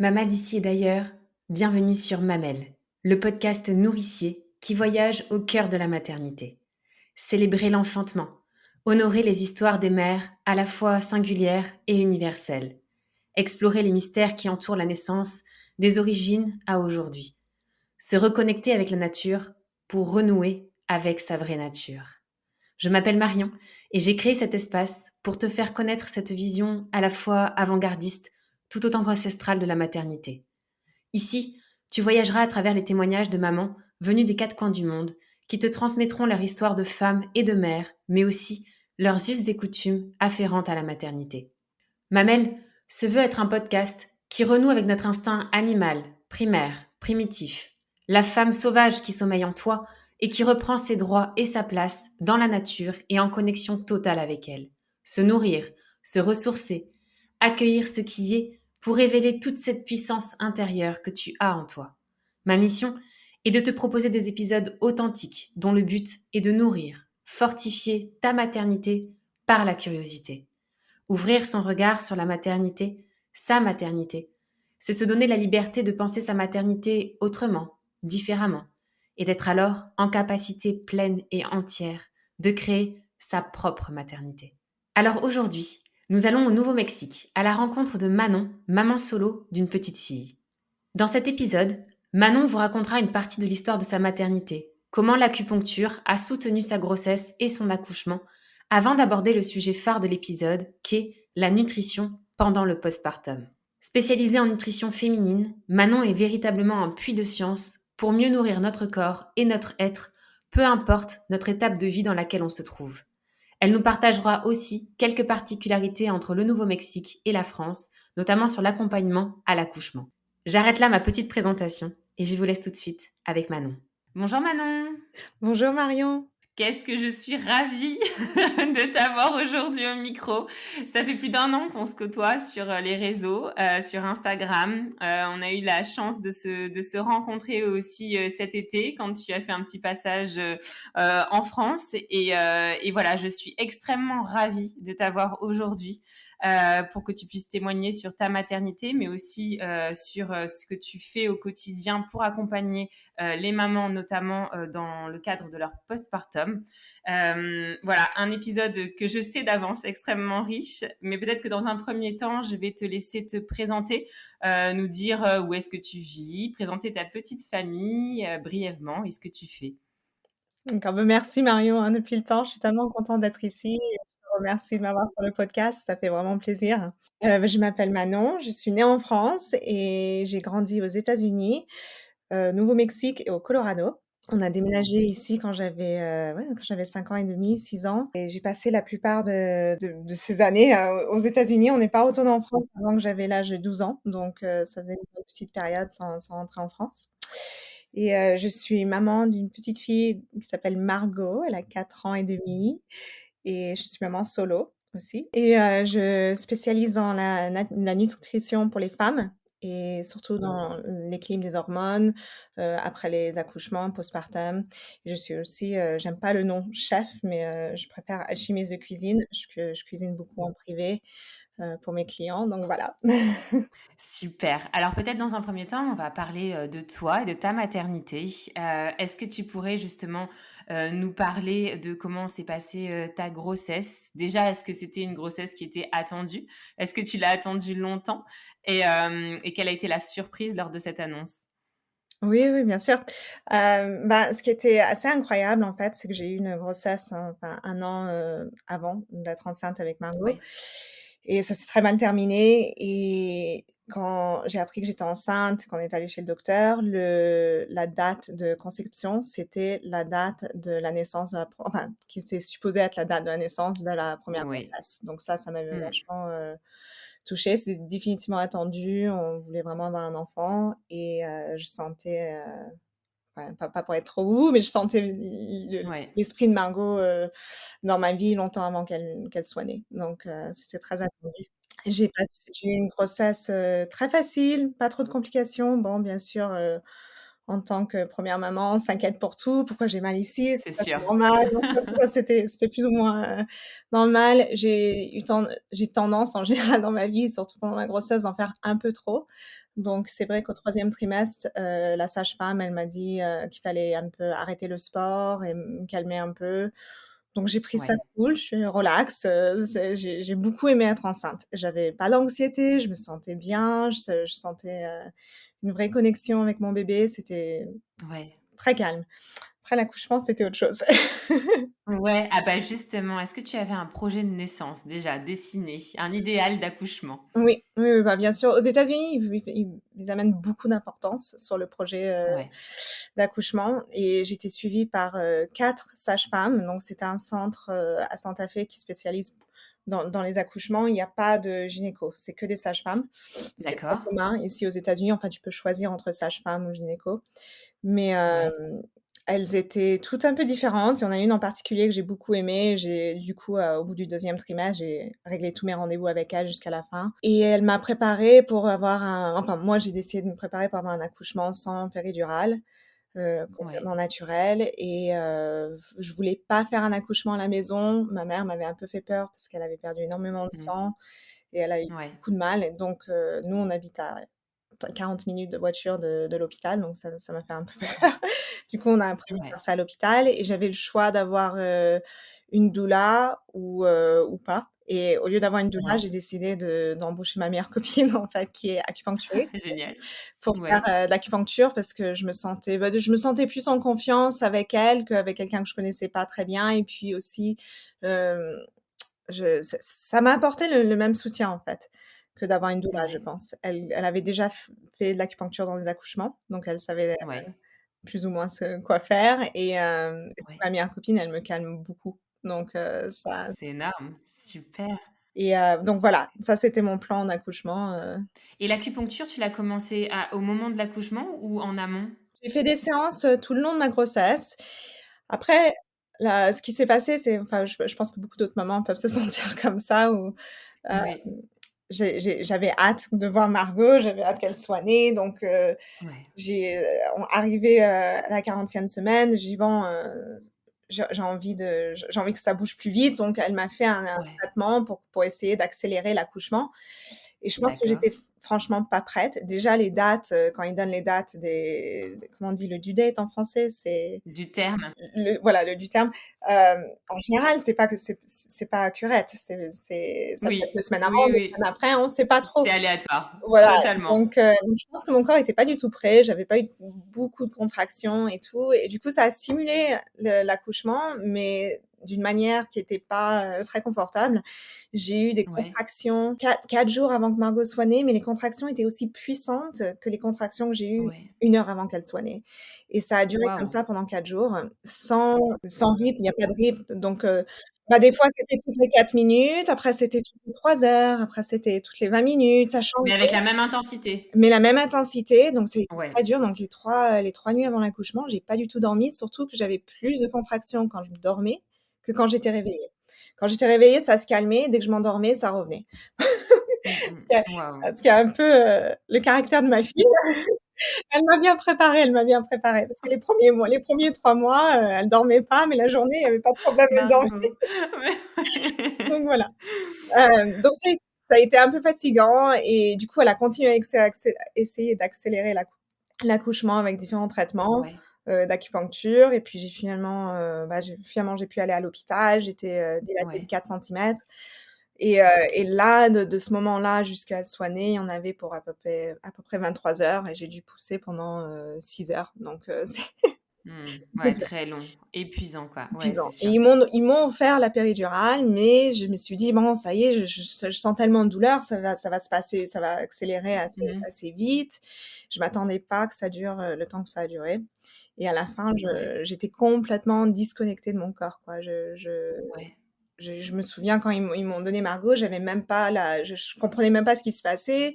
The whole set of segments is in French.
Mama d'ici et d'ailleurs, bienvenue sur Mamelle, le podcast nourricier qui voyage au cœur de la maternité. Célébrer l'enfantement, honorer les histoires des mères à la fois singulières et universelles, explorer les mystères qui entourent la naissance des origines à aujourd'hui, se reconnecter avec la nature pour renouer avec sa vraie nature. Je m'appelle Marion et j'ai créé cet espace pour te faire connaître cette vision à la fois avant-gardiste tout autant qu'ancestrale de la maternité. Ici, tu voyageras à travers les témoignages de mamans venues des quatre coins du monde qui te transmettront leur histoire de femmes et de mères, mais aussi leurs us et coutumes afférentes à la maternité. Mamelle se veut être un podcast qui renoue avec notre instinct animal, primaire, primitif, la femme sauvage qui sommeille en toi et qui reprend ses droits et sa place dans la nature et en connexion totale avec elle. Se nourrir, se ressourcer, accueillir ce qui est pour révéler toute cette puissance intérieure que tu as en toi. Ma mission est de te proposer des épisodes authentiques dont le but est de nourrir, fortifier ta maternité par la curiosité. Ouvrir son regard sur la maternité, sa maternité, c'est se donner la liberté de penser sa maternité autrement, différemment, et d'être alors en capacité pleine et entière de créer sa propre maternité. Alors aujourd'hui, nous allons au Nouveau-Mexique, à la rencontre de Manon, maman solo d'une petite fille. Dans cet épisode, Manon vous racontera une partie de l'histoire de sa maternité, comment l'acupuncture a soutenu sa grossesse et son accouchement, avant d'aborder le sujet phare de l'épisode, qu'est la nutrition pendant le postpartum. Spécialisée en nutrition féminine, Manon est véritablement un puits de science pour mieux nourrir notre corps et notre être, peu importe notre étape de vie dans laquelle on se trouve. Elle nous partagera aussi quelques particularités entre le Nouveau-Mexique et la France, notamment sur l'accompagnement à l'accouchement. J'arrête là ma petite présentation et je vous laisse tout de suite avec Manon. Bonjour Manon, Bonjour Marion. qu'est-ce que je suis ravie de t'avoir aujourd'hui au micro. Ça fait plus d'un an qu'on se côtoie sur les réseaux, sur Instagram. On a eu la chance de se rencontrer aussi cet été quand tu as fait un petit passage en France. Et voilà, je suis extrêmement ravie de t'avoir aujourd'hui pour que tu puisses témoigner sur ta maternité, mais aussi sur ce que tu fais au quotidien pour accompagner les mamans, notamment dans le cadre de leur postpartum. Voilà, un épisode que je sais d'avance extrêmement riche, mais peut-être que dans un premier temps, je vais te laisser te présenter, nous dire où est-ce que tu vis, présenter ta petite famille brièvement et ce que tu fais. D'accord, bah, merci Marion, hein, depuis le temps. Je suis tellement contente d'être ici et je te remercie de m'avoir sur le podcast, ça fait vraiment plaisir. Bah, je m'appelle Manon, je suis née en France et j'ai grandi aux États-Unis, Nouveau-Mexique et au Colorado. On a déménagé ici quand j'avais 5 ans et demi, 6 ans et j'ai passé la plupart de ces années, aux États-Unis. On n'est pas retourné en France avant que j'avais l'âge de 12 ans, donc ça faisait une petite période sans rentrer en France. Et je suis maman d'une petite fille qui s'appelle Margot, elle a 4 ans et demi et je suis maman solo aussi et je spécialise dans la nutrition pour les femmes et surtout dans l'équilibre des hormones, après les accouchements, postpartum. Je suis aussi, j'aime pas le nom chef, mais je préfère alchimiste de cuisine. Je cuisine beaucoup en privé, pour mes clients, donc voilà. Super. Alors peut-être dans un premier temps, on va parler de toi et de ta maternité. Est-ce que tu pourrais justement nous parler de comment s'est passée ta grossesse? Déjà, est-ce que c'était une grossesse qui était attendue? Est-ce que tu l'as attendue longtemps? Et quelle a été la surprise lors de cette annonce? Oui, oui, bien sûr. Bah, ce qui était assez incroyable, en fait, c'est que j'ai eu une grossesse, enfin 1 an, avant d'être enceinte avec Margot Oui. et ça s'est très mal terminé et quand j'ai appris que j'étais enceinte, qu'on est allé chez le docteur, la date de conception, c'était la date de la naissance de la pre enfin, qui c'est supposé être la date de la naissance de la première Oui. grossesse. Donc ça m'avait Mmh. vachement, touchée. C'est définitivement attendu. On voulait vraiment avoir un enfant et je sentais, enfin, pas pour être trop wouh, mais je sentais Ouais. l'esprit de Margot, dans ma vie longtemps avant qu'elle soit née. Donc c'était très attendu. J'ai eu une grossesse, très facile, pas trop de complications. Bon, bien sûr, en tant que première maman, s'inquiète pour tout. «Pourquoi j'ai mal ici? Est-ce C'est que ça c'est sûr. normal?» Donc ça, tout ça, c'était plus ou moins, normal. J'ai tendance en général dans ma vie, surtout pendant ma grossesse, d'en faire un peu trop. Donc c'est vrai qu'au 3e trimestre, la sage-femme, elle m'a dit, qu'il fallait un peu arrêter le sport et me calmer un peu. Donc j'ai pris ça Ouais, cool, je suis relax, j'ai beaucoup aimé être enceinte. J'avais pas d'anxiété, je me sentais bien, je sentais, une vraie connexion avec mon bébé, c'était ouais. très calme. Après l'accouchement, c'était autre chose. Ouais, ah bah, justement, est-ce que tu avais un projet de naissance déjà dessiné? Un idéal d'accouchement? Oui, oui, oui, bah, bien sûr. Aux États-Unis, ils amènent beaucoup d'importance sur le projet, Ouais, d'accouchement et j'ai été suivie par, 4 sages-femmes. Donc c'était un centre, à Santa Fe qui spécialise dans les accouchements. Il y a pas de gynéco, c'est que des sages-femmes, ce qui est très d'accord. commun ici aux États-Unis. Enfin, tu peux choisir entre sage-femme ou gynéco. Mais, Ouais, elles étaient toutes un peu différentes. Il y en a une en particulier que j'ai beaucoup aimée. J'ai du coup, au bout du 2e trimestre, j'ai réglé tous mes rendez-vous avec elle jusqu'à la fin et elle m'a préparée pour avoir moi, j'ai décidé de me préparer pour avoir un accouchement sans péridurale, ouais, complètement naturel et je voulais pas faire un accouchement à la maison. Ma mère m'avait un peu fait peur parce qu'elle avait perdu énormément de mmh, sang et elle a eu ouais, beaucoup de mal et donc nous, on habite à 40 minutes de voiture de l'hôpital, donc ça m'a fait un peu peur. Du coup, on a prévu de ouais, faire ça à l'hôpital et j'avais le choix d'avoir, une doula ou pas et au lieu d'avoir une doula, ouais. j'ai décidé d'embaucher ma meilleure copine, en fait, qui est acupuncturiste Génial. pour faire, Ouais, de l'acupuncture parce que je me sentais plus en confiance avec elle qu'avec quelqu'un que je connaissais pas très bien et puis aussi, hem ça m'a apporté le même soutien, en fait, que d'avoir une doula, je ouais, pense. Elle avait déjà fait de l'acupuncture dans les accouchements, donc elle savait, ouais, plus ou moins quoi faire et c'est ouais. ma meilleure copine, elle me calme beaucoup, donc ça C'est énorme, super. et donc voilà, ça c'était mon plan d'accouchement, Et l'acupuncture, tu l'as commencé au moment de l'accouchement ou en amont? J'ai fait des séances, tout le long de ma grossesse. Après, ce qui s'est passé, c'est enfin, je pense que beaucoup d'autres mamans peuvent se sentir comme ça où, Oui, j'avais hâte de voir Margot, j'avais hâte qu'elle soit née, donc ouais, arrivée, à la 40e semaine, j'ai dit: «Bon, j'ai envie que ça bouge plus vite», donc elle m'a fait un ouais, traitement pour essayer d'accélérer l'accouchement et je pense que d'accord. j'étais franchement pas prête. Déjà les dates, quand ils donnent les dates comment on dit le due date en français? C'est Du terme? le du terme, en général, c'est pas accurate. Ça peut être Oui, 2 semaines oui, avant, 2 oui, semaines après, on sait pas c'est trop. aléatoire, Voilà, totalement. donc je pense que mon corps était pas du tout prêt, j'avais pas eu beaucoup de contractions et tout et du coup, ça a simulé l'accouchement, mais d'une manière qui était pas, très confortable. J'ai eu des Ouais, contractions 4 jours avant que Margot soit née, mais les contractions étaient aussi puissantes que les contractions que j'ai eues ouais. 1 heure avant qu'elle soit née et ça a duré comme Waouh! ça pendant 4 jours, sans rythme, il y a pas de rythme donc bah, des fois, c'était toutes les 4 minutes, après c'était toutes les 3 heures, après c'était toutes les 20 minutes, ça Mais changeait, avec la même intensité? mais la même intensité, donc c'était Ouais, très dur. Donc les 3 nuits avant l'accouchement, j'ai pas du tout dormi, surtout que j'avais plus de contractions quand je dormais que quand j'étais réveillée. Quand j'étais réveillée, ça se calmait, dès que je m'endormais, ça revenait. mmh Ce qui est mh. Waouh! ce qui est un peu, le caractère de ma fille. Elle m'a bien préparée parce que les premiers mois, les premiers 3 mois, elle dormait pas, mais la journée, il y avait pas de problème, elle dormait. Margot. Donc voilà. Donc ça a été un peu fatigant et du coup, elle a continué à essayer d'accélérer l'accouchement avec différents traitements, Ouais, d'acupuncture et puis j'ai pu aller à l'hôpital. J'étais, dilatée de ouais, 4 centimètres et là, de ce moment-là jusqu'à ce qu'elle soit née, on avait pour à peu près 23 heures et j'ai dû pousser pendant, 6 heures donc c'était ouais, dur. très long, épuisant, quoi. Ouais, c'est Épuisant et sûr. ils m'ont offert la péridurale, mais je me suis dit: «Bon, ça y est, je sens tellement de douleur, ça va se passer, ça va accélérer Mmh assez vite». Je m'attendais pas que ça dure, le temps que ça a duré et à la fin, Ouais, j'étais complètement disconnectée de mon corps, quoi. ouais, Je me souviens quand ils m'ont donné Margot, j'avais même pas la je comprenais même pas ce qui se passait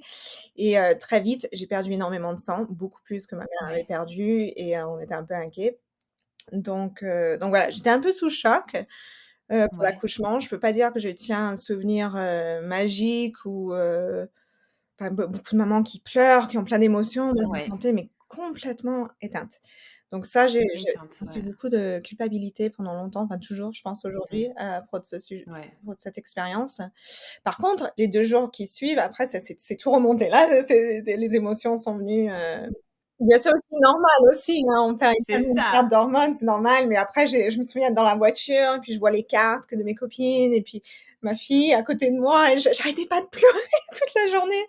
et très vite, j'ai perdu énormément de sang, beaucoup plus que ma mère avait ouais, perdu et on était un peu inquiets. Donc voilà, j'étais un peu sous choc, pour ouais, l'accouchement. Je peux pas dire que je tiens un souvenir, magique ou enfin beaucoup de mamans qui pleurent, qui ont plein d'émotions. Moi, je me ouais. sentais mais complètement éteinte. Donc ça, j'ai Éteinte, senti ouais. beaucoup de culpabilité pendant longtemps, enfin toujours, je pense aujourd'hui, Mmh. à propos de ce sujet, Ouais. à propos de cette expérience. Par contre, les 2 jours qui suivent, après ça c'est tout remonté. Là, c'est les émotions sont venues, bien sûr aussi normal aussi, hein, on perd C'est une ça! perte d'hormones, c'est normal, mais après je me souviens être dans la voiture, puis je vois les cartes que de mes copines et puis ma fille à côté de moi et j'arrêtais pas de pleurer toute la journée,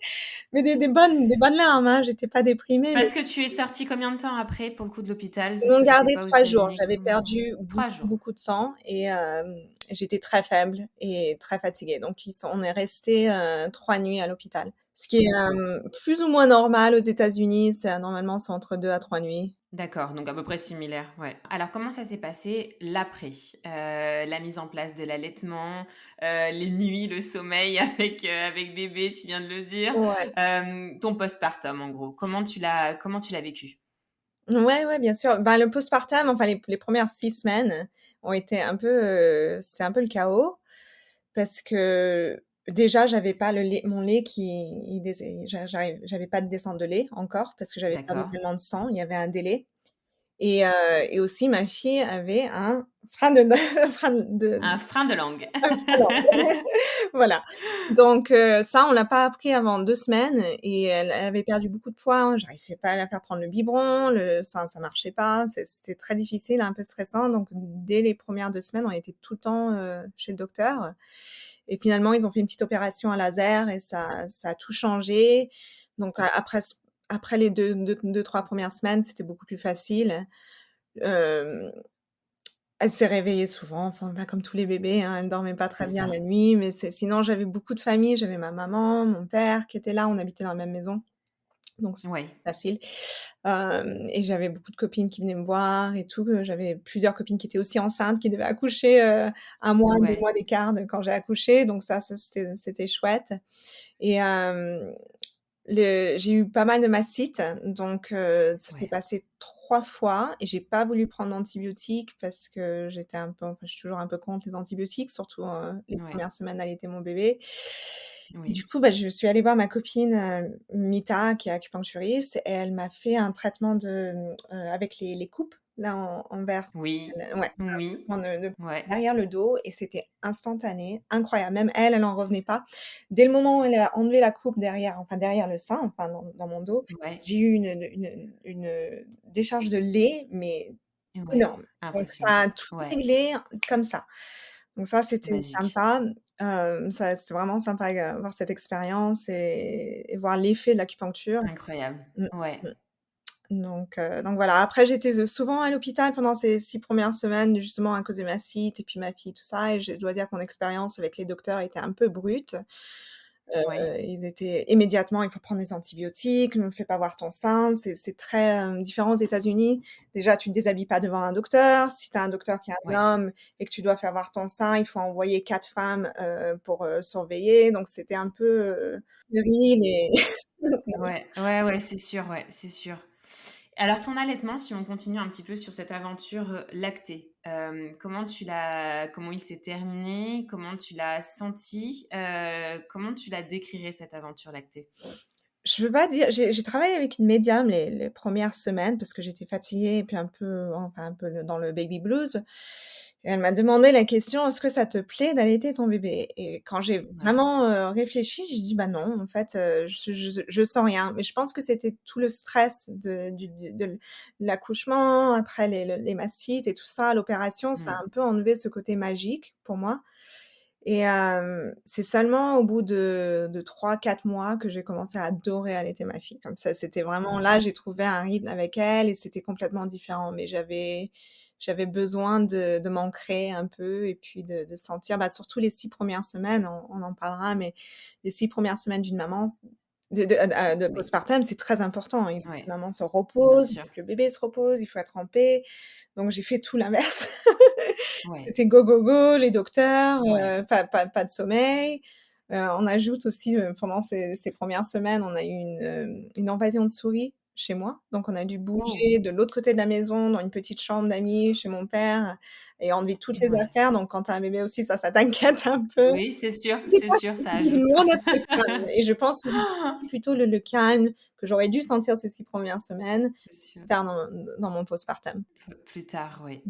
mais des bonnes larmes, hein, j'étais pas déprimée, mais Parce que tu es sortie combien de temps après, pour le coup, de l'hôpital? ils Parce m'ont que je sais gardée pas aux 3 jours. États-Unis J'avais comment. perdu 3 beaucoup, jours. beaucoup de sang et j'étais très faible et très fatiguée. Donc on est restés, 3 nuits à l'hôpital. Ce qui est, plus ou moins normal aux États-Unis, normalement, c'est entre 2 à 3 nuits. D'accord, donc à peu près similaire, ouais. Alors comment ça s'est passé l'après? La mise en place de l'allaitement, les nuits, le sommeil avec bébé, tu viens de le dire, Ouais. ton postpartum en gros. Comment tu l'as vécu? Ouais, ouais, bien sûr. Ben, le postpartum, enfin les 1res 6 semaines ont été un peu, c'était un peu le chaos parce que déjà j'avais pas le lait mon lait qui il dés j'avais pas de descente de lait encore parce que j'avais perdu D'accord. tellement de sang, il y avait un délai. Et et aussi ma fille avait un frein de un frein de Un frein de langue. un frein d'orgue. Voilà. Donc ça, on l'a pas appris avant 2 semaines et elle avait perdu beaucoup de poids, hein. J'arrivais pas à la faire prendre le biberon, le sein, ça marchait pas, c'était très difficile, un peu stressant. Donc dès les premières 2 semaines, on était tout le temps, chez le docteur et finalement, ils ont fait une petite opération à laser et ça a tout changé. Donc après les 2-3 premières semaines, c'était beaucoup plus facile. Hem, Elle s'est réveillée souvent, enfin, bah, comme tous les bébés, hein, elle dormait pas C'est très bien ça. la nuit, mais sinon j'avais beaucoup de famille, j'avais ma maman, mon père qui étaient là, on habitait dans la même maison, donc c'était Ouais, facile. Et j'avais beaucoup de copines qui venaient me voir et tout, j'avais plusieurs copines qui étaient aussi enceintes, qui devaient accoucher, 1 mois, 2 ouais, mois d'écart de quand j'ai accouché, donc ça c'était chouette et j'ai eu pas mal de mastites, donc ça s'est ouais, passé 3 fois et j'ai pas voulu prendre d'antibiotiques parce que j'étais un peu enfin, je suis toujours un peu contre les antibiotiques, surtout, les ouais, 1res semaines d'allaiter mon bébé. Et oui. du coup, bah, je suis allée voir ma copine, Mita, qui est acupuncturiste et elle m'a fait un traitement avec les coupes, là, en verre. Oui, Ouais, oui, un traitement de ouais, derrière le dos et c'était instantané, incroyable. Même elle, elle en revenait pas. Dès le moment où elle a enlevé la coupe derrière, enfin derrière le sein, enfin dans mon dos, ouais, j'ai eu une décharge de lait, mais ouais, énorme. Donc impressionnant. ça a tout Ouais, réglé comme ça. Donc ça, c'était magique, sympa. Ça c'était vraiment sympa, avoir cette expérience et voir l'effet de l'acupuncture. incroyable. Mmh, Ouais, mmh. Donc voilà. Après j'étais, souvent à l'hôpital pendant ces 6 premières semaines, justement à cause de ma cite et puis ma fille, tout ça et je dois dire que mon expérience avec les docteurs était un peu brute. ouais, Ils étaient immédiatement: «Il faut prendre des antibiotiques, ne fais pas voir ton sein». C'est très, différent aux États-Unis. Déjà, tu ne te déshabilles pas devant un docteur. Si tu as un docteur qui est un ouais, homme et que tu dois faire voir ton sein, il faut envoyer 4 femmes, pour, surveiller. Donc c'était un peu, stérile et ouais, ouais, ouais, c'est sûr, ouais, c'est sûr. Alors ton allaitement, si on continue un petit peu sur cette aventure, lactée, comment il s'est terminé? Comment tu l'as senti? Comment tu la décrirais cette aventure lactée? je peux pas dire j'ai travaillé avec une médium les 1res semaines parce que j'étais fatiguée et puis un peu enfin un peu dans le baby blues et elle m'a demandé la question: «Est-ce que ça te plaît d'allaiter ton bébé?» et quand j'ai Ouais, vraiment, réfléchi, j'ai dit: «Bah non, en fait, je sens rien». Mais je pense que c'était tout le stress de l'accouchement, après les mastites et tout ça, l'opération, ça a mmh, un peu enlevé ce côté magique pour moi. Et c'est seulement au bout de 3-4 mois que j'ai commencé à adorer allaiter ma fille. Comme ça, c'était vraiment ouais, là, j'ai trouvé un rythme avec elle et c'était complètement différent. Mais j'avais besoin de m'ancrer un peu et puis de sentir, bah, surtout les 6 premières semaines, on en parlera, mais les 6 premières semaines d'une maman, de oui, postpartum, c'est très important. Il faut que ouais, la maman se bien repose, il sûr, faut que le bébé se repose, il faut être en paix. Donc j'ai fait tout l'inverse. ouais, C'était go, go, go, les docteurs, ouais, pas de sommeil. On ajoute aussi, pendant ces 1res semaines, on a eu une invasion de souris chez moi. Donc on a dû Oh! bouger de l'autre côté de la maison, dans une petite chambre d'amis chez mon père et enlever toutes les Ouais. affaires. Donc quand tu as un bébé aussi, ça t'inquiète un peu. Oui, c'est sûr, ça C'était ajoute. loin d'être calme et je pense que j'ai senti plutôt le calme que j'aurais dû sentir ces 6 premières semaines, C'est sûr. tard dans mon postpartum. Plus tard, oui.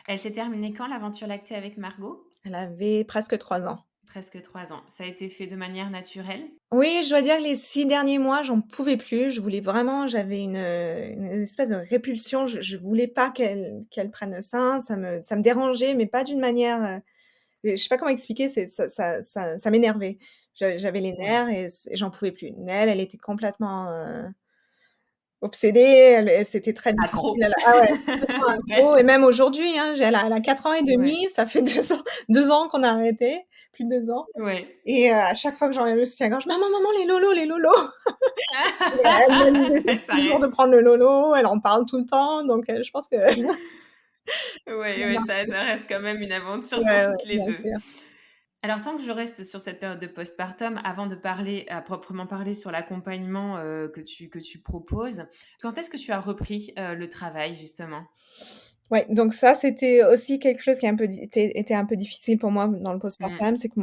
Elle s'est terminée quand l'aventure lactée avec Margot? Elle avait presque 3 ans. Presque 3 ans. Ça a été fait de manière naturelle? Oui, je dois dire que les 6 derniers mois, j'en pouvais plus. Je voulais vraiment j'avais une espèce de répulsion. Je voulais pas qu'elle prenne le sein. Ça me dérangeait, mais pas d'une manière, je sais pas comment expliquer, c'est ça m'énervait. J'avais les Ouais. nerfs et j'en pouvais plus. Elle était complètement, obsédée, c'était très difficile. Accro. Ah ouais, complètement Ouais. accro et même aujourd'hui, hein, elle a 4 ans et Ouais. demi, ça fait 2 ans qu'on a arrêté, plus de 2 ans Ouais. et à chaque fois que j'enlève le soutien-gorge: «Maman, maman, les lolos, les lolos!» Et elle-même essaie Ça toujours de reste. prendre le lolo, elle en parle tout le temps, donc je pense que Ouais, ça ouais, marche. ça reste quand même une aventure pour Ouais, ouais, toutes les bien 2. sûr. Alors tant que je reste sur cette période de postpartum, avant de parler à proprement parler sur l'accompagnement, que tu proposes, quand est-ce que tu as repris, le travail justement? Ouais, donc ça, c'était aussi quelque chose qui est un peu était un peu difficile pour moi dans le Mmh. postpartum, c'est que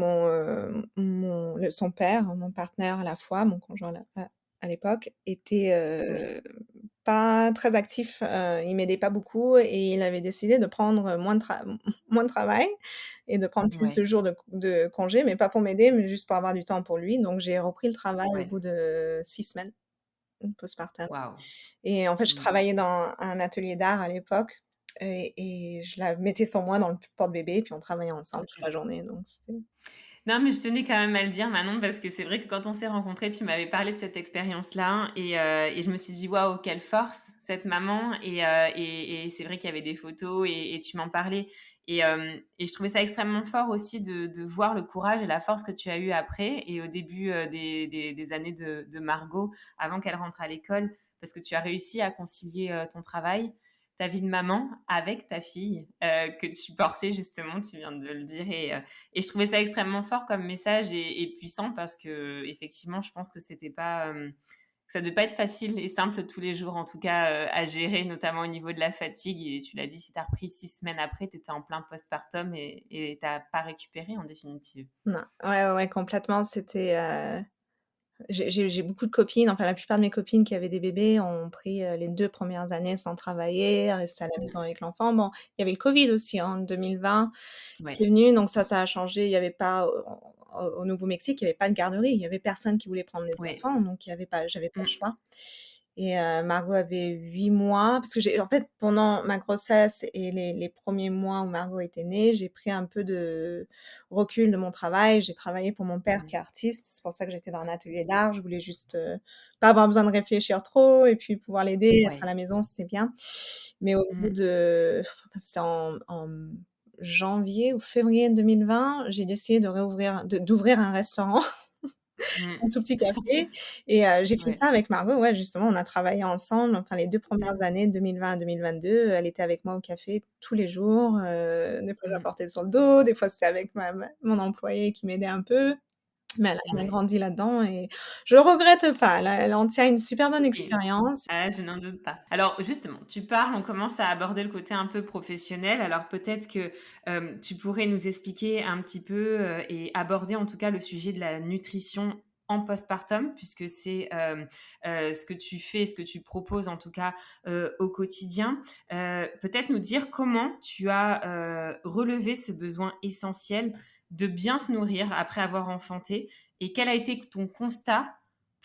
son père, mon partenaire à la fois, mon conjoint à l'époque, était, Oui. pas très actif, il m'aidait pas beaucoup et il avait décidé de prendre moins de travail et de prendre plus de Ouais, jours de congé, mais pas pour m'aider, mais juste pour avoir du temps pour lui. Donc j'ai repris le travail au ouais. bout de 6 semaines, postpartum. Waouh! Et en fait, je Mmh. travaillais dans un atelier d'art à l'époque et je la mettais sur moi dans le porte-bébé, puis on travaillait ensemble toute la journée, donc c'était Non, mais je tenais quand même à le dire Manon, parce que c'est vrai que quand on s'est rencontrés, tu m'avais parlé de cette expérience-là et je me suis dit: «Waouh, quelle force cette maman» et c'est vrai qu'il y avait des photos et tu m'en parlais et je trouvais ça extrêmement fort aussi de voir le courage et la force que tu as eu après et au début, des années de Margot, avant qu'elle rentre à l'école, parce que tu as réussi à concilier, ton travail, ta vie de maman avec ta fille, que tu portais justement, tu viens de le dire et je trouvais ça extrêmement fort comme message et puissant parce que effectivement, je pense que c'était pas, que ça devait pas être facile et simple tous les jours, en tout cas, à gérer, notamment au niveau de la fatigue et tu l'as dit, si tu as repris 6 semaines après, tu étais en plein postpartum et tu as pas récupéré en définitive. non, ouais, ouais, ouais, complètement, c'était, j'ai beaucoup de copines, enfin la plupart de mes copines qui avaient des bébés ont pris, les 2 premières années sans travailler, rester à la maison Mmh. avec l'enfant. Bon, il y avait le covid aussi en 2020 qui Ouais. est venu, donc ça a changé. Il y avait pas au Nouveau-Mexique, il y avait pas de garderie, il y avait personne qui voulait prendre les Ouais. enfants, donc il y avait pas j'avais pas le Mmh. choix et Margot avait 8 mois parce que j'ai en fait, pendant ma grossesse et les 1ers mois où Margot était née, j'ai pris un peu de recul de mon travail. J'ai travaillé pour mon père Mmh. qui est artiste, c'est pour ça que j'étais dans un atelier d'art. Je voulais juste, pas avoir besoin de réfléchir trop et puis pouvoir l'aider, être à Ouais. la maison, c'était bien. Mais au bout Mmh. de c'était en janvier ou février 2020, j'ai décidé d'ouvrir un restaurant, Mmh. un tout petit café et j'ai fait Ouais. ça avec Margot, ouais, justement, on a travaillé ensemble, enfin les 2 premières Mmh. années, 2020 à 2022, elle était avec moi au café tous les jours, des fois je la Mmh. portais sur le dos, des fois c'était avec ma mon employé qui m'aidait un peu, mais elle a Ouais. grandi là-dedans et je le regrette pas, elle en tient une super bonne OK. expérience. Ah, je n'en doute pas. Alors justement, tu parles, on commence à aborder le côté un peu professionnel. Alors peut-être que, tu pourrais nous expliquer un petit peu, et aborder en tout cas le sujet de la nutrition en postpartum puisque c'est, ce que tu fais, ce que tu proposes en tout cas, au quotidien. Peut-être nous dire comment tu as, relevé ce besoin essentiel de bien se nourrir après avoir enfanté et quel a été ton constat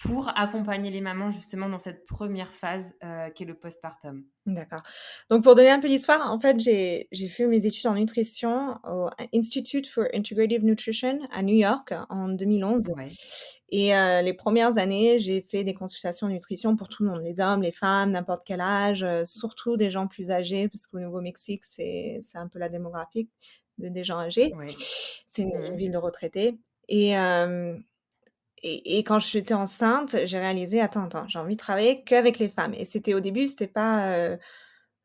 pour accompagner les mamans justement dans cette première phase, qu'est le postpartum. D'accord. Donc pour donner un peu l'histoire, en fait, j'ai fait mes études en nutrition au Institute for Integrative Nutrition à New York en 2011 Ouais, et les premières années, j'ai fait des consultations nutrition pour tout le monde, les hommes, les femmes, n'importe quel âge, surtout des gens plus âgés parce qu'au Nouveau-Mexique, c'est un peu la démographie des gens âgés. ouais. C'est une Mmh. ville de retraités et quand j'étais enceinte, j'ai réalisé: «Attends, j'ai envie de travailler qu'avec les femmes» et c'était au début, c'était pas,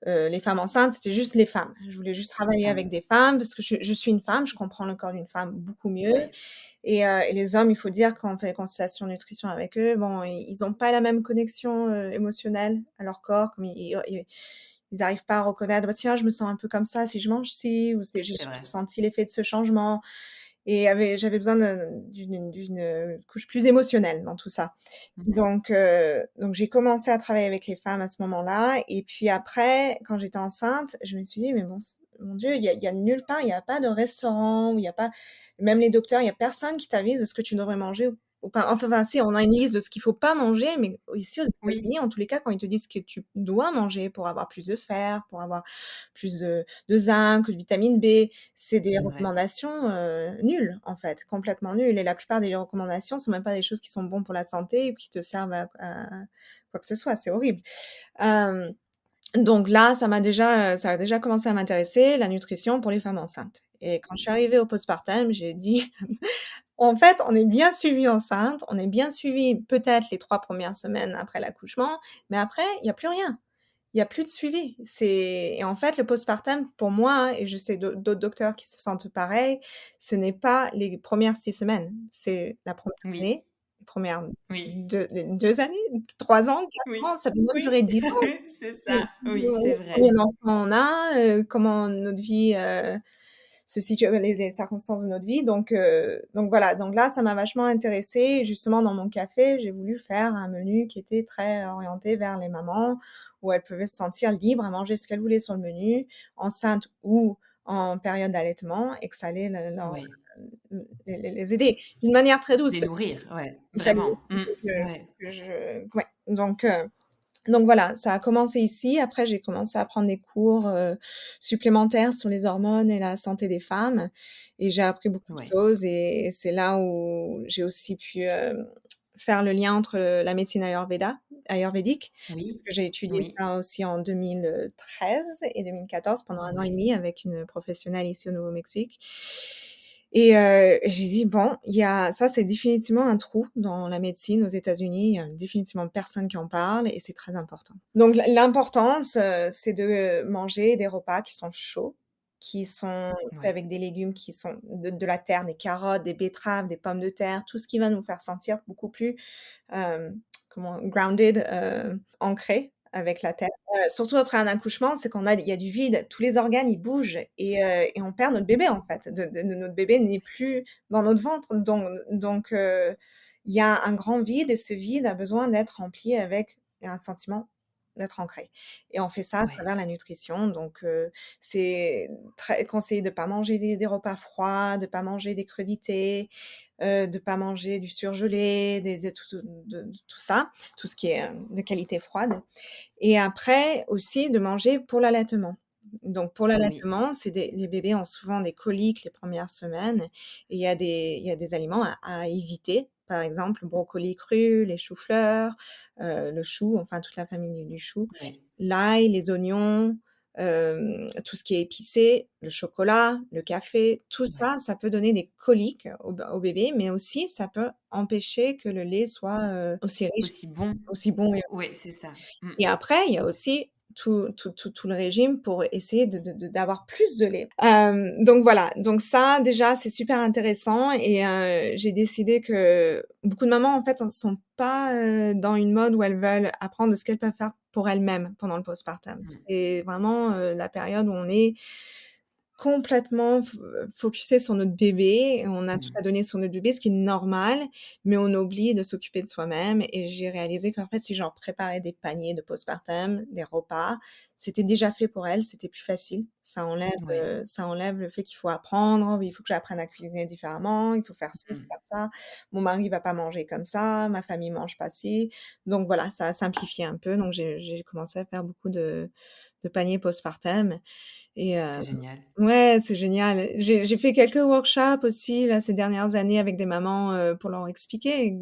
les femmes enceintes, c'était juste les femmes. Je voulais juste Les travailler avec femmes. des femmes parce que je suis une femme, je comprends le corps d'une femme beaucoup mieux Ouais. et les hommes, il faut dire quand on fait des consultations nutrition avec eux, bon, ils ont pas la même connexion, émotionnelle à leur corps, comme ils arrivent pas à reconnaître: «Bah, tiens, je me sens un peu comme ça si je mange ci» ou c'est C'est j'ai vrai. senti l'effet de ce changement et j'avais besoin d'une couche plus émotionnelle dans tout ça. Mmh. Donc j'ai commencé à travailler avec les femmes à ce moment-là et puis après, quand j'étais enceinte, je me suis dit: «Mais bon mon Dieu, il y a nulle part, il y a pas de restaurant où il y a pas même les docteurs, il y a personne qui t'avise de ce que tu devrais manger ou pas». Enfin si, on a une liste de ce qu'il faut pas manger, mais ici aux Oui, États-Unis, en tous les cas, quand ils te disent ce que tu dois manger pour avoir plus de fer, pour avoir plus de zinc, de vitamine B, c'est des c'est vrai. recommandations, nulles, en fait, complètement nulles et la plupart des recommandations sont même pas des choses qui sont bonnes pour la santé ou qui te servent à quoi que ce soit, c'est horrible. Hem, donc là, ça a déjà commencé à m'intéresser, la nutrition pour les femmes enceintes et quand je suis arrivée au postpartum, j'ai dit: «En fait, on est bien suivi enceinte, on est bien suivi peut-être les 3 premières semaines après l'accouchement, mais après, il y a plus rien». Il y a plus de suivi. C'est et en fait, le postpartum, pour moi, hein, et je sais d'autres docteurs qui se sentent pareil, ce n'est pas les premières 6 semaines, c'est la première Oui, année, les premières oui, 2 années, 3 ans, 4 oui, ans, ça peut même oui, durer 10 ans. c'est ça, oui, c'est Combien vrai. d'enfants on a, comment notre vie, se situe les circonstances de notre vie donc voilà, donc là, ça m'a vachement intéressée et justement dans mon café, j'ai voulu faire un menu qui était très orienté vers les mamans, où elles pouvaient se sentir libres à manger ce qu'elles voulaient sur le menu, enceintes ou en période d'allaitement et que ça allait Ouais, les aider d'une manière très douce les parce nourrir, ouais, qu'il fallait vraiment. aussi Mmh, ouais, que je ouais, donc voilà, ça a commencé ici. Après, j'ai commencé à prendre des cours, supplémentaires sur les hormones et la santé des femmes et j'ai appris beaucoup de ouais. choses et c'est là où j'ai aussi pu, faire le lien entre, la médecine ayurvédique, parce Oui, que j'ai étudié oui, ça aussi en 2013 et 2014 pendant 1 an et ouais, demi avec une professionnelle ici au Nouveau-Mexique et j'ai dit: «Bon, il y a ça, c'est définitivement un trou dans la médecine aux États-Unis, il y a définitivement personne qui en parle et c'est très important». Donc l'importance, c'est de manger des repas qui sont chauds, qui sont faits ouais, avec des légumes qui sont de la terre, des carottes, des betteraves, des pommes de terre, tout ce qui va nous faire sentir beaucoup plus, comment grounded, ancrés avec la terre. Surtout après un accouchement, c'est il y a du vide, tous les organes, ils bougent et on perd notre bébé, en fait. Notre bébé n'est plus dans notre ventre, il y a un grand vide et ce vide a besoin d'être rempli avec un sentiment d'être ancré et on fait ça à ouais, travers la nutrition c'est très conseillé de pas manger des repas froids, de pas manger des crudités, de pas manger du surgelé, des de tout ça, tout ce qui est, de qualité froide et après aussi de manger pour l'allaitement. Donc pour oui, l'allaitement, c'est des les bébés ont souvent des coliques les premières semaines et il y a des aliments à éviter. Par exemple, le brocoli cru, les choux-fleurs, le chou, enfin toute la famille du chou, ouais, l'ail, les oignons, tout ce qui est épicé, le chocolat, le café, tout ouais. ça, ça peut donner des coliques au bébé, mais aussi ça peut empêcher que le lait soit, aussi riche, Aussi bon. aussi bon Ouais, c'est ça. Mmh. et après, il y a aussi tout le régime pour essayer d'avoir plus de lait. Donc voilà, donc ça déjà, c'est super intéressant et j'ai décidé que beaucoup de mamans, en fait, sont pas, dans une mode où elles veulent apprendre de ce qu'elles peuvent faire pour elles-mêmes pendant le postpartum. Mmh. C'est vraiment, la période où on est complètement focusé sur notre bébé et on a tout Mmh. à donner sur notre bébé, ce qui est normal, mais on oublie de s'occuper de soi-même et j'ai réalisé qu'en fait, si j'en préparais des paniers de postpartum, des repas, c'était déjà fait pour elle, c'était plus facile. Ouais. Ça enlève le fait qu'il faut apprendre, il faut que j'apprenne à cuisiner différemment, il faut faire ci, il faut Mmh. faire ça. Mon mari va pas manger comme ça, ma famille mange pas ci. Donc voilà, ça a simplifié un peu, donc j'ai commencé à faire beaucoup de paniers postpartum et C'est génial. ouais, c'est génial. J'ai fait quelques workshops aussi là ces dernières années avec des mamans, pour leur expliquer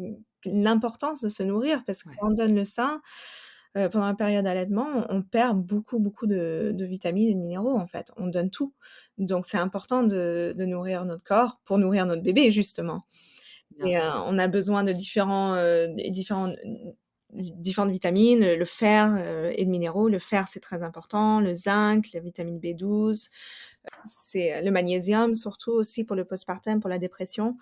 l'importance de se nourrir parce que Ouais. quand on donne le sein, pendant la période d'allaitement, on perd beaucoup de vitamines et de minéraux en fait. On donne tout. Donc c'est important de nourrir notre corps pour nourrir notre bébé justement Bien et sûr. on a besoin de différents différentes vitamines, le fer, et de minéraux. Le fer, c'est très important, le zinc, la vitamine B12, c'est le magnésium surtout aussi pour le postpartum, pour la dépression. Ouais,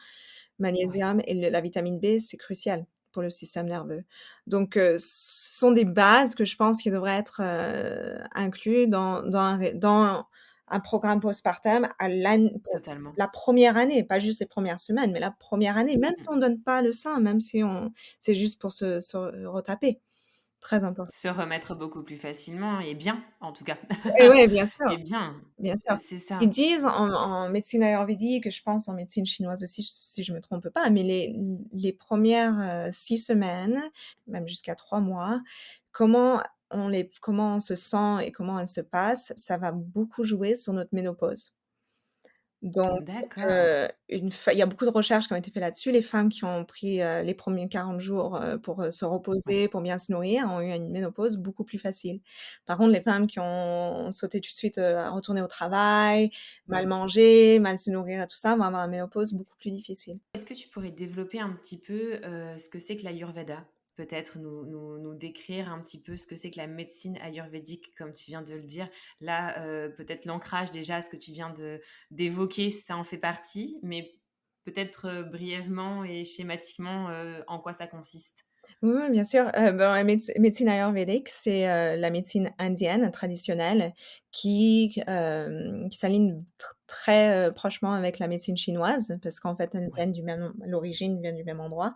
Magnésium et la vitamine B, c'est crucial pour le système nerveux. Donc, ce sont des bases que je pense qui devraient être, inclus dans un programme postpartum à pour totalement. la première année, pas juste les premières semaines, mais la première année, même si Mmh. on donne pas le sein, même si on c'est juste pour se retaper. Très important. Se remettre beaucoup plus facilement et bien, en tout cas. Et ouais, bien sûr. Et bien, Bien sûr. c'est Ils ça. disent en médecine ayurvédique et je pense en médecine chinoise aussi, si je me trompe pas, mais les premières, 6 semaines, même jusqu'à 3 mois, comment on se sent et comment elle se passe, ça va beaucoup jouer sur notre ménopause. Donc, D'accord. il y a beaucoup de recherches qui ont été faites là-dessus. Les femmes qui ont pris, les premiers 40 jours, pour, se Ouais. reposer, pour bien se nourrir, ont eu une ménopause beaucoup plus facile. Par contre, les femmes qui ont sauté tout de suite, à retourner au travail, mal Mmh. manger, mal se nourrir et tout ça, vont avoir une ménopause beaucoup plus difficile. Est-ce que tu pourrais développer un petit peu, ce que c'est que l'ayurveda? Peut-être nous décrire un petit peu ce que c'est que la médecine ayurvédique, comme tu viens de le dire. Là, peut-être l'ancrage déjà, ce que tu viens d'évoquer, ça en fait partie, mais peut-être, brièvement et schématiquement, en quoi ça consiste? Oui, oui, bien sûr. Ben, la médecine ayurvédique, c'est, la médecine indienne traditionnelle qui s'aligne très, prochement avec la médecine chinoise parce qu'en fait, elles Ouais, viennent du même l'origine vient du même endroit.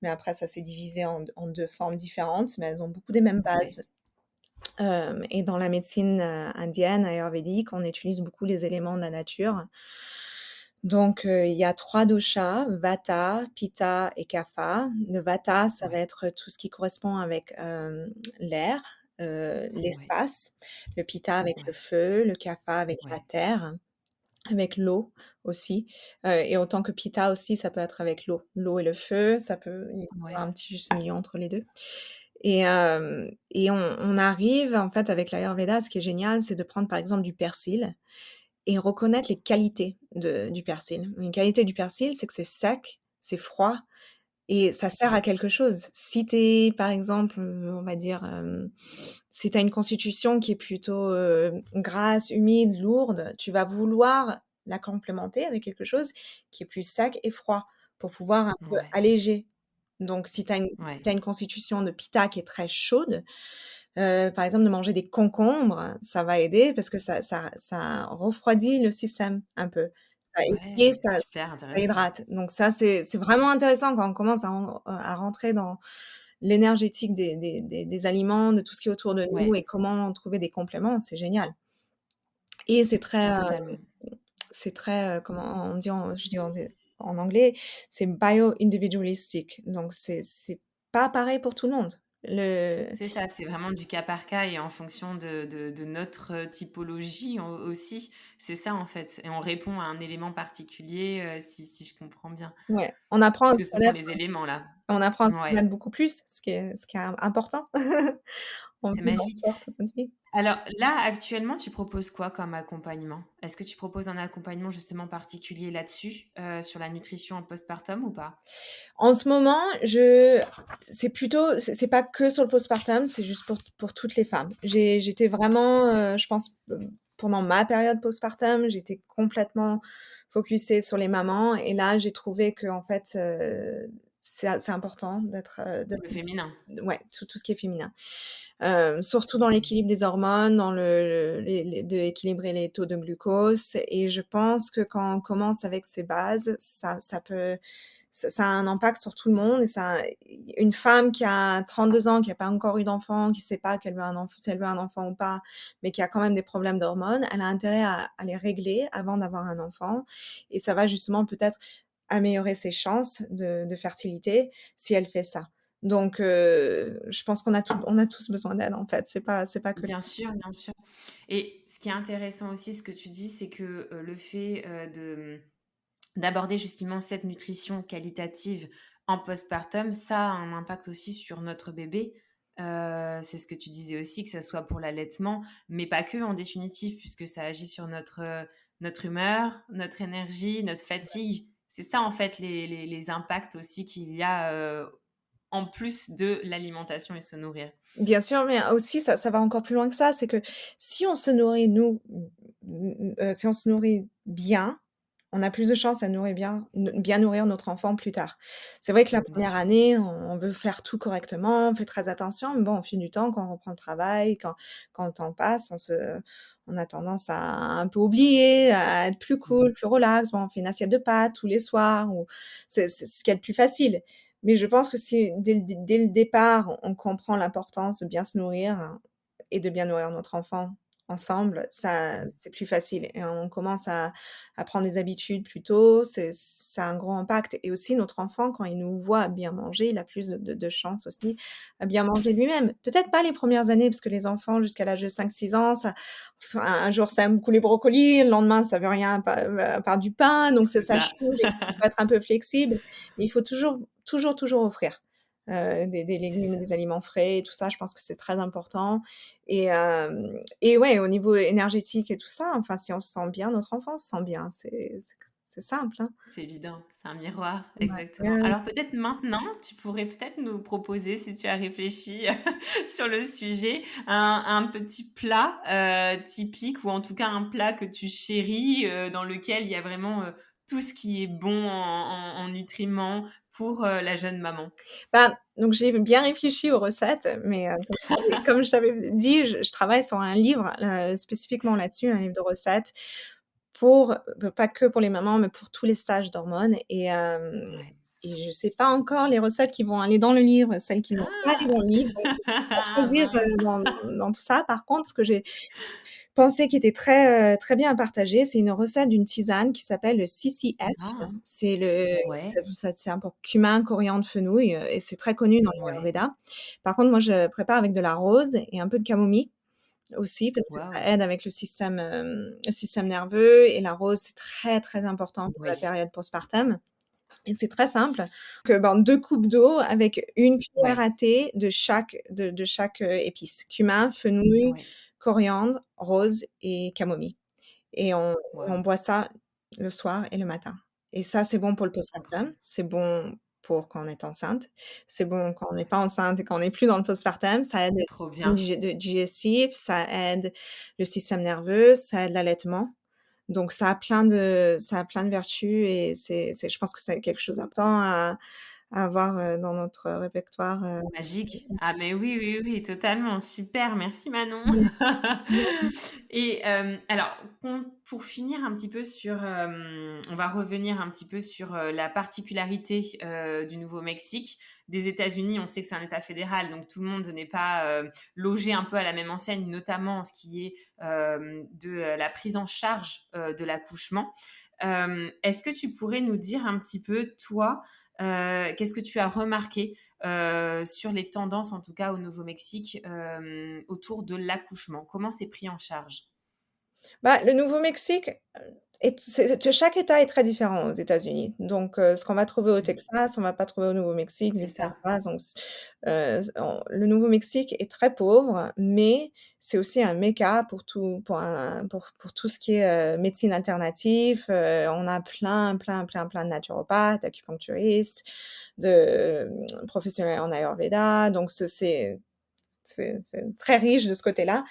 Mais après ça s'est divisé en 2 formes différentes, mais elles ont beaucoup des mêmes ouais, bases. Et dans la médecine, indienne ayurvédique, on utilise beaucoup les éléments de la nature. Donc, il y a 3 doshas, Vata, Pitta et Kapha. Le Vata, ça va ouais, être tout ce qui correspond avec, l'air, ouais, l'espace, le Pitta avec le ouais, feu, le Kapha avec la ouais, terre, avec l'eau aussi, et autant que Pitta aussi, ça peut être avec l'eau. L'eau et le feu, il peut y ouais, avoir un petit juste milieu entre les 2. Et on arrive en fait avec l'Ayurveda, ce qui est génial, c'est de prendre par exemple du persil et reconnaître les qualités du persil. Une qualité du persil, c'est que c'est sec, c'est froid et ça sert à ouais, quelque chose. Si tu es, par exemple, on va dire, si tu as une constitution qui est plutôt, grasse, humide, lourde, tu vas vouloir la complémenter avec quelque chose qui est plus sec et froid pour pouvoir un peu ouais, alléger. Donc si tu as une si ouais, tu as une constitution de pitta qui est très chaude, par exemple, de manger des concombres, ça va aider parce que ça refroidit le système un peu. Et ouais, ça super intéressant. hydrate. Donc ça, c'est vraiment intéressant quand on commence à rentrer dans l'énergétique des aliments, de tout ce qui est autour de nous Ouais, et comment trouver des compléments, c'est génial. Et totalement. c'est très, comment on dit en anglais, c'est bio-individualistic. Donc c'est pas pareil pour tout le monde. Le C'est ça, c'est vraiment du cas par cas et en fonction de notre, typologie aussi. C'est ça, en fait et on répond à un élément particulier, si je comprends bien. Ouais, on apprend à se Puisque ce sont connaître les éléments là. on apprend à se Ouais, connaître beaucoup plus, ce qui est important. On c'est vit dans magique. sport toute notre vie. Alors là, actuellement, tu proposes quoi comme accompagnement? Est-ce que tu proposes un accompagnement justement particulier là-dessus, sur la nutrition en postpartum ou pas? En ce moment, c'est pas que sur le postpartum, c'est juste pour toutes les femmes. J'étais vraiment, je pense, pendant ma période postpartum, j'étais complètement focusée sur les mamans et là, j'ai trouvé qu'en fait, c'est important d'être, Le féminin? ouais, tout ce qui est féminin. Surtout dans Mmh. l'équilibre des hormones, dans les de équilibrer les taux de glucose et je pense que quand on commence avec ces bases, ça a un impact sur tout le monde et ça une femme qui a 32 ans, qui a pas encore eu d'enfant, qui sait pas qu'elle veut un enfant si elle veut un enfant ou pas, mais qui a quand même des problèmes d'hormones, elle a intérêt à les régler avant d'avoir un enfant et ça va justement peut-être améliorer ses chances de fertilité si elle fait ça. Donc je pense on a tous besoin d'aide en fait, c'est pas que Bien sûr, bien sûr et ce qui est intéressant aussi, ce que tu dis, c'est que, le fait, d'aborder justement cette nutrition qualitative en postpartum, ça a un impact aussi sur notre bébé. C'est ce que tu disais aussi, que ça soit pour l'allaitement, mais pas que en définitive, puisque ça agit sur notre humeur, notre énergie, notre fatigue. C'est ça en fait les impacts aussi qu'il y a, en plus de l'alimentation et se nourrir? Bien sûr, mais aussi ça va encore plus loin que ça. C'est que si on se nourrit nous, si on se nourrit bien, on a plus de chances à nourrir bien nourrir notre enfant plus tard. C'est vrai que la Bien première sûr. année, on veut faire tout correctement, on fait très attention, mais bon, au fil du temps, quand on reprend le travail, quand le temps passe, on a tendance à un peu oublier, à être plus Mmh. cool, plus relax. Bon, on fait une assiette de pâtes tous les soirs ou c'est ce qu'il y a de plus facile. Mais je pense que si dès le départ, on comprend l'importance de bien se nourrir, hein, et de bien nourrir notre enfant ensemble, ça Mmh. c'est plus facile et on commence à prendre des habitudes plus tôt, ça a un gros impact et aussi notre enfant quand il nous voit bien manger, il a plus de chances aussi à bien manger lui-même. Peut-être pas les premières années parce que les enfants jusqu'à l'âge de 5 6 ans, ça enfin, un jour ça aime beaucoup les brocolis, le lendemain ça veut rien à part du pain, donc C'est ça ça. change et il faut être un peu flexible, mais il faut toujours, toujours, toujours offrir, des C'est légumes et ça. des aliments frais et tout ça, je pense que c'est très important et ouais, au niveau énergétique et tout ça, enfin, si on se sent bien, notre enfant se sent bien, c'est simple, hein. C'est évident, c'est un miroir, Ouais, exactement. Alors peut-être maintenant, tu pourrais peut-être nous proposer, si tu as réfléchi sur le sujet, un petit plat, typique ou en tout cas un plat que tu chéris, dans lequel il y a vraiment, tout ce qui est bon en nutriments pour, la jeune maman. bah, donc j'ai bien réfléchi aux recettes, mais comme je t'avais dit, je travaille sur un livre, spécifiquement là-dessus, un livre de recettes pour, pas que pour les mamans, mais pour tous les stages d'hormones Ouais. et je sais pas encore les recettes qui vont aller dans le livre, celles qui vont pas aller Ah! dans le livre, donc je sais pas Ah choisir, mince! dans tout ça. Par contre, ce que j'ai pensé qui était très bien à partager, c'est une recette d'une tisane qui s'appelle le CCF. Ah! C'est le Ouais, ça c'est un pour cumin, coriandre, fenouil, et c'est très connu dans ouais. l'Ayurveda. Par contre, moi, je prépare avec de la rose et un peu de camomille aussi parce que ça Waouh! aide avec le système nerveux et la rose, c'est très, très important pour la Oui. période postpartum et c'est très simple. Que ben, 2 coupes d'eau avec une cuillère Ouais, à thé de chaque, épice: cumin, fenouil, ouais. coriandre, rose et camomille et on Waouh! boit ça le soir et le matin et ça, c'est bon pour le postpartum, OK. c'est bon pour quand on est enceinte, c'est bon quand on n'est pas enceinte et quand on n'est plus dans le postpartum, ça aide le Trop système bien. digestif, ça aide le système nerveux, ça aide l'allaitement. Donc ça a plein de vertus et c'est je pense que c'est quelque chose d'important à avoir, dans notre répertoire, Magique. Ah mais oui, oui, oui, totalement. Super, merci Manon. mmh. Et alors pour finir un petit peu sur, on va revenir un petit peu sur, la particularité, du Nouveau-Mexique. Des États-Unis, on sait que c'est un État fédéral, donc tout le monde n'est pas, logé un peu à la même enseigne, notamment en ce qui est, de, la prise en charge, de l'accouchement. Est-ce que tu pourrais nous dire un petit peu, toi, qu'est-ce que tu as remarqué, sur les tendances, en tout cas au Nouveau-Mexique, autour de l'accouchement? Comment c'est pris en charge? Bah, le Nouveau-Mexique, chaque État est très différent aux États-Unis. Donc, ce qu'on va trouver au Mmh. Texas, on va pas trouver au Nouveau-Mexique, C'est ça. vice-versa. Donc, le Nouveau-Mexique est très pauvre, mais c'est aussi un méca pour tout pour tout ce qui est, médecine alternative. On a plein, plein, plein, plein de naturopathes, acupuncturistes, professionnels en Ayurveda. Donc c'est très riche de ce côté-là.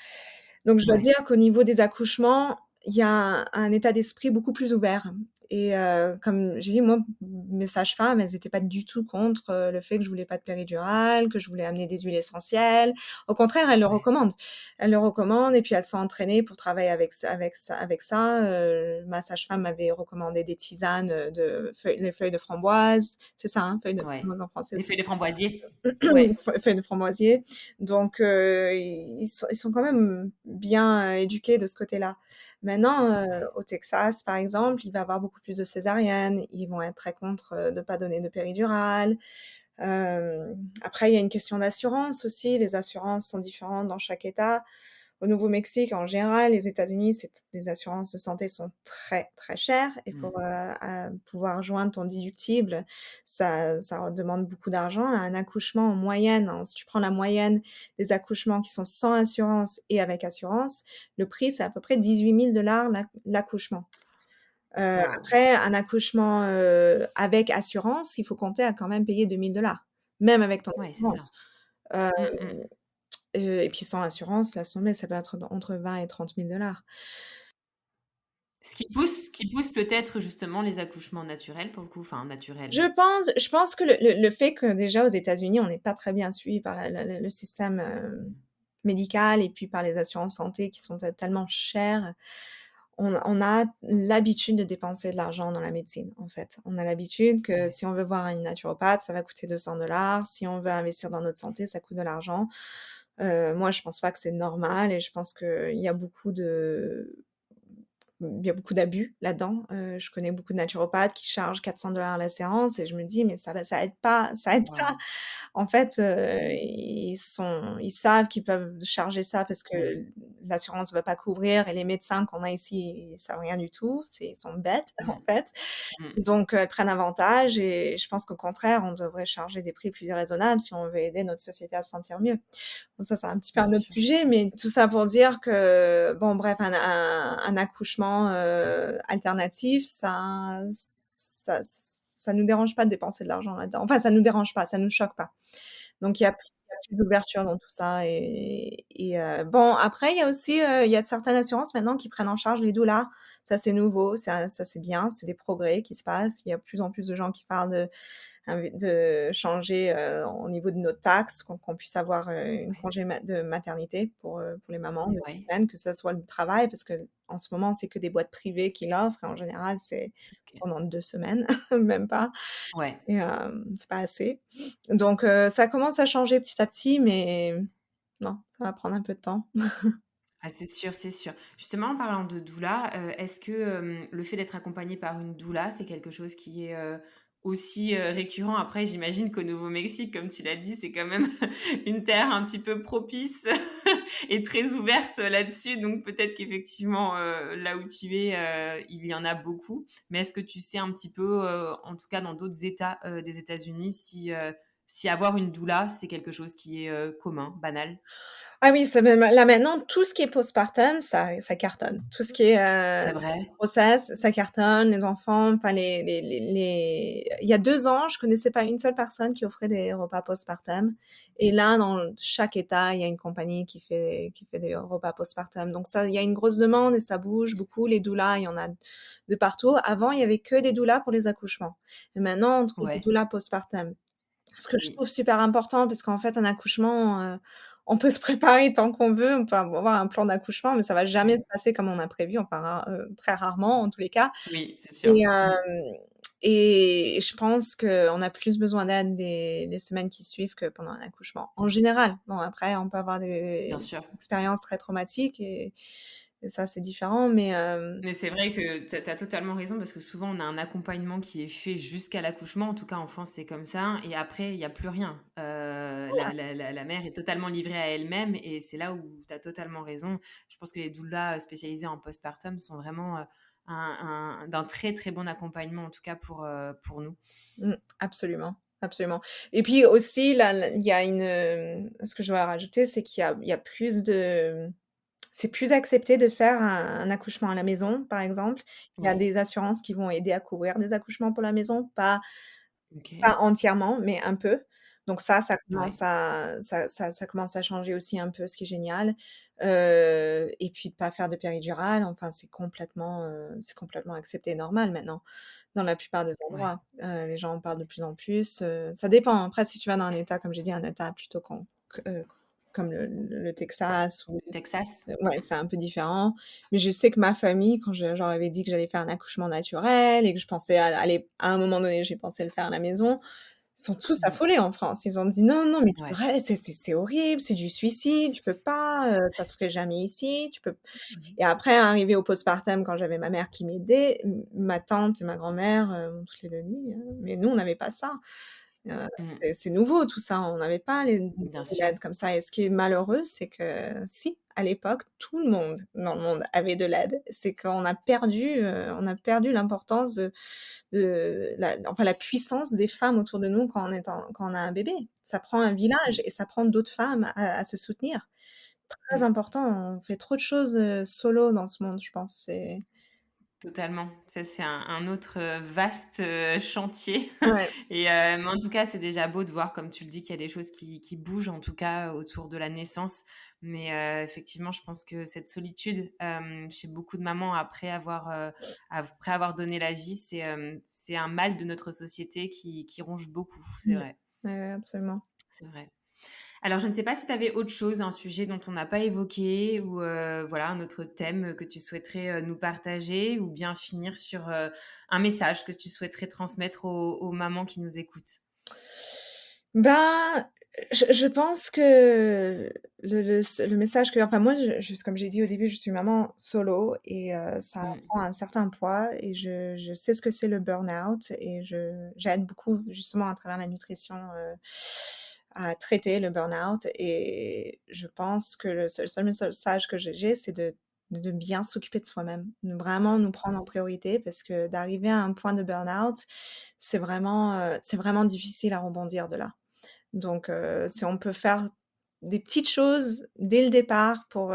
Donc je dois Ouais. dire qu'au niveau des accouchements, il y a un état d'esprit beaucoup plus ouvert et comme j'ai dit, moi, mes sages-femmes, elles étaient pas du tout contre, le fait que je voulais pas de péridurale, que je voulais amener des huiles essentielles. Au contraire, elles le Ouais. recommandent. Elles le recommandent et puis elles sont entraînées pour travailler avec ça. Ma sage-femme m'avait recommandé des tisanes, les feuilles de framboise. C'est ça, hein, feuilles de Ouais. framboise en français? Les feuilles de framboisier? Ouais. Feuilles de framboisier. Donc, ils sont quand même bien, éduqués de ce côté-là. Maintenant, Ouais. au Texas, par exemple, il va y avoir beaucoup plus de césariennes. Ils vont être très contre, de pas donner de péridurale. Après, il y a une question d'assurance aussi. Les assurances sont différentes dans chaque État. Au Nouveau-Mexique, en général, les États-Unis, les assurances de santé sont très, très chères et Mmh. pour, pouvoir joindre ton déductible, ça demande beaucoup d'argent. Un accouchement en moyenne, si tu prends la moyenne des accouchements qui sont sans assurance et avec assurance, le prix, c'est à peu près 18 000 l'accouchement. Waouh! Après un accouchement, avec assurance, il faut compter à quand même payer 2 000 $. même avec ton Ouais, c'est ça. assurance. Heu Mmh mh. et puis sans assurance, laisse tomber, ça peut être entre 20 et 30 000 $. Ce qui pousse peut-être justement les accouchements naturels pour le coup, enfin naturels. Je pense que le fait que déjà aux États-Unis, on n'est pas très bien suivi par la le système, médical et puis par les assurances santé qui sont tellement chères. On a l'habitude de dépenser de l'argent dans la médecine, en fait. On a l'habitude que Ouais, si on veut voir une naturopathe, ça va coûter 200 $. Si on veut investir dans notre santé, ça coûte de l'argent. Moi, je pense pas que c'est normal et je pense qu'il y a beaucoup d'abus là-dedans. Je connais beaucoup de naturopathes qui chargent 400 $ la séance et je me dis: «Mais ça aide pas, ça aide pas». waouh. En fait, Mmh. ils savent qu'ils peuvent charger ça parce que Ouais. l'assurance ne va pas couvrir et les médecins qu'on a ici, ils savent rien du tout, ils sont bêtes, en Mmh. fait. Mmh. Donc elles prennent avantage et je pense qu'au contraire, on devrait charger des prix plus raisonnables si on veut aider notre société à se sentir mieux. Bon ça, c'est un petit peu un Bien autre sûr. sujet, mais tout ça pour dire que, bon bref, un accouchement, alternatif, ça nous dérange pas de dépenser de l'argent là-dedans. Enfin, ça nous dérange pas, ça nous choque pas. Donc il y a plus d'ouverture dans tout ça et bon après il y a aussi, il y a certaines assurances maintenant qui prennent en charge les doulas. Ça c'est nouveau, ça c'est bien, c'est des progrès qui se passent. Il y a de plus en plus de gens qui parlent de changer, au niveau de nos taxes, qu'on puisse avoir, une Ouais. congé de maternité pour les mamans de 6 Ouais. semaines, que ça soit le travail parce qu'en ce moment, c'est que des boîtes privées qui l'offrent et en général, c'est OK. pendant 2 semaines, même pas Ouais. et c'est pas assez. Donc ça commence à changer petit à petit, mais non, ça va prendre un peu de temps. Ah, c'est sûr, c'est sûr. Justement, en parlant de doula, est-ce que, le fait d'être accompagné par une doula, c'est quelque chose qui est, aussi, récurrent? Après, j'imagine qu'au Nouveau-Mexique, comme tu l'as dit, c'est quand même une terre un petit peu propice et très ouverte là-dessus, donc peut-être qu'effectivement, là où tu es, il y en a beaucoup. Mais est-ce que tu sais un petit peu, en tout cas dans d'autres États, des États-Unis, si avoir une doula, c'est quelque chose qui est, commun, banal? Ah oui, c'est même là maintenant, tout ce qui est postpartum, ça cartonne. Tout ce qui est, C'est vrai? grossesse, ça cartonne, les enfants, enfin il y a 2 ans, je connaissais pas une seule personne qui offrait des repas postpartum et là, dans chaque État, il y a une compagnie qui fait des repas postpartum. Donc ça, il y a une grosse demande et ça bouge beaucoup. Les doulas, il y en a de partout. Avant, il y avait que des doulas pour les accouchements et maintenant, on trouve des Ouais, doulas postpartum. Ce que je oui. trouve super important parce qu'en fait, un accouchement, on peut se préparer tant qu'on veut, on peut avoir un plan d'accouchement, mais ça va jamais Ouais. se passer comme on a prévu, enfin très rarement en tous les cas Oui, c'est sûr. et Mmh. je pense qu'on a plus besoin d'aide les semaines qui suivent que pendant un accouchement, en général. Bon après, on peut avoir Bien des sûr. expériences très traumatiques et ça, c'est différent, mais Mais c'est vrai que tu as totalement raison parce que souvent on a un accompagnement qui est fait jusqu'à l'accouchement. En tout cas en France, c'est comme ça et après il y a plus rien. La mère est totalement livrée à elle-même et c'est là où tu as totalement raison. Je pense que les doulas, spécialisées en postpartum sont vraiment, d'un très, très bon accompagnement en tout cas pour nous. mmh, absolument, absolument et puis aussi là, il y a ce que je voudrais rajouter, c'est qu'il y a plus de c'est plus accepté de faire un accouchement à la maison, par exemple. Il y a Oui, des assurances qui vont aider à couvrir des accouchements pour la maison, pas OK. pas entièrement, mais un peu. Donc ça Ouais, commence à ça commence à changer aussi un peu, ce qui est génial. Et puis de pas faire de péridurale, enfin c'est complètement accepté et normal maintenant, dans la plupart des ouais. endroits. Les gens en parlent de plus en plus, ça dépend. Après si tu vas dans un état, comme j'ai dit, un état plutôt comme le Texas ou Texas? ouais, c'est un peu différent, mais je sais que ma famille, quand je leur avais dit que j'allais faire un accouchement naturel et que je pensais à aller à un moment donné, j'ai pensé le faire à la maison, ils sont tous Mmh. affolés en France. Ils ont dit: «Non, non, mais tu Ouais. devrais, c'est horrible, c'est du suicide, tu peux pas, ça se ferait jamais ici, tu peux». Mmh. Et après, arrivé au postpartum, quand j'avais ma mère qui m'aidait, ma tante et ma grand-mère, m'ont toutes les 2 dit: «Mais nous, on n'avait pas ça». Mmh. C'est nouveau tout ça, on n'avait pas Bien des sûr. LED comme ça et ce qui est malheureux, c'est que si, à l'époque, tout le monde dans le monde avait de l'aide. C'est qu'on a perdu l'importance de la puissance des femmes autour de nous quand on a un bébé. Ça prend un village Mmh. et ça prend d'autres femmes à se soutenir. Très Mmh. important, on fait trop de choses, solo dans ce monde, je pense, Totalement. Ça, c'est un autre, vaste, chantier Ouais. et mais en tout cas, c'est déjà beau de voir, comme tu le dis, qu'il y a des choses qui bougent, en tout cas, autour de la naissance. Mais effectivement, je pense que cette solitude, chez beaucoup de mamans après avoir donné la vie, c'est un mal de notre société qui ronge beaucoup. C'est Mmh. vrai, Ouais, ouais, absolument. c'est vrai. Alors, je ne sais pas si tu avais autre chose, un sujet dont on n'a pas évoqué ou voilà, un autre thème que tu souhaiterais nous partager ou bien finir sur un message que tu souhaiterais transmettre aux mamans qui nous écoutent. Ben, je pense que le message que enfin moi, je comme j'ai dit au début, je suis maman solo et ça Mm, prend un certain poids et je sais ce que c'est le burn-out et j'aide beaucoup justement à travers la nutrition, à traiter le burn-out et je pense que le seul message que j'ai, c'est de bien s'occuper de soi-même, de vraiment nous prendre en priorité parce que d'arriver à un point de burn-out, c'est vraiment difficile à rebondir de là. Donc si on peut faire des petites choses dès le départ pour,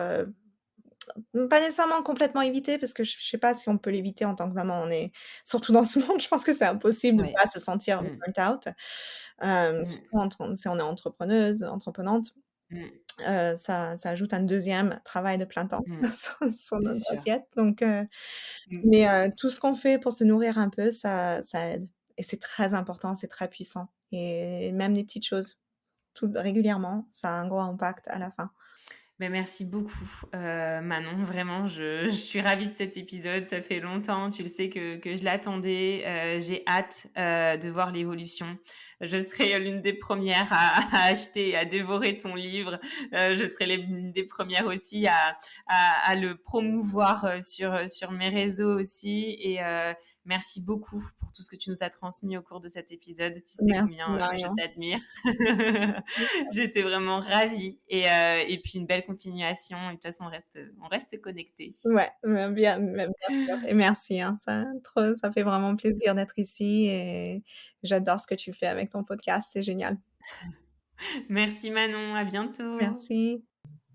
pas nécessairement complètement éviter parce que je sais pas si on peut l'éviter en tant que maman. On est surtout dans ce monde, je pense que c'est impossible de ouais. pas se sentir Mm, burnt out. mm, Surtout si on est entreprenante, mm, ça ajoute un deuxième travail de plein temps mm, sur c'est notre sûr. assiette donc Mm. mais tout ce qu'on fait pour se nourrir un peu, ça aide et c'est très important, c'est très puissant et même les petites choses. Tout régulièrement, ça a un gros impact à la fin. Ben, merci beaucoup, Manon. Vraiment, je suis ravie de cet épisode. Ça fait longtemps, tu le sais, que je l'attendais. J'ai hâte de voir l'évolution. Je serai l'une des premières à acheter et à dévorer ton livre. Je serai l'une des premières aussi à le promouvoir sur mes réseaux aussi. Et merci beaucoup pour tout ce que tu nous as transmis au cours de cet épisode. Tu sais Merci combien je Marion. t'admire. J'étais vraiment ravie et puis une belle continuation et de toute façon on reste connectés. Ouais, bien sûr et merci, hein, ça fait vraiment plaisir d'être ici et j'adore ce que tu fais avec ton podcast, c'est génial. Merci Manon, à bientôt. Merci.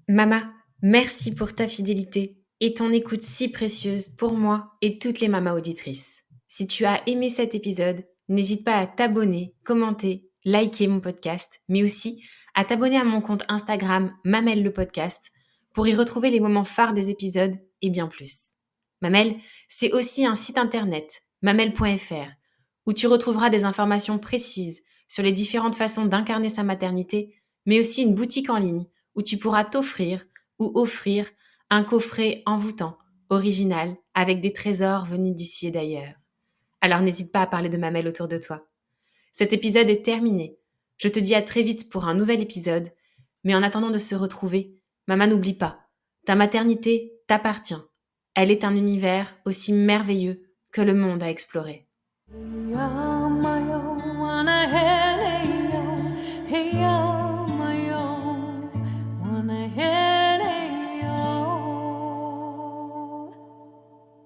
Mama, merci pour ta fidélité et ton écoute si précieuse pour moi et toutes les mamas auditrices. Si tu as aimé cet épisode, n'hésite pas à t'abonner, commenter, liker mon podcast, mais aussi à t'abonner à mon compte Instagram Mamel le podcast pour y retrouver les moments phares des épisodes et bien plus. Mamel, c'est aussi un site internet, mamel.fr, où tu retrouveras des informations précises sur les différentes façons d'incarner sa maternité, mais aussi une boutique en ligne où tu pourras t'offrir ou offrir un coffret envoûtant, original, avec des trésors venus d'ici et d'ailleurs. Alors n'hésite pas à parler de Mamel autour de toi. Cet épisode est terminé. Je te dis à très vite pour un nouvel épisode, mais en attendant de se retrouver, maman n'oublie pas, ta maternité t'appartient. Elle est un univers aussi merveilleux que le monde à explorer.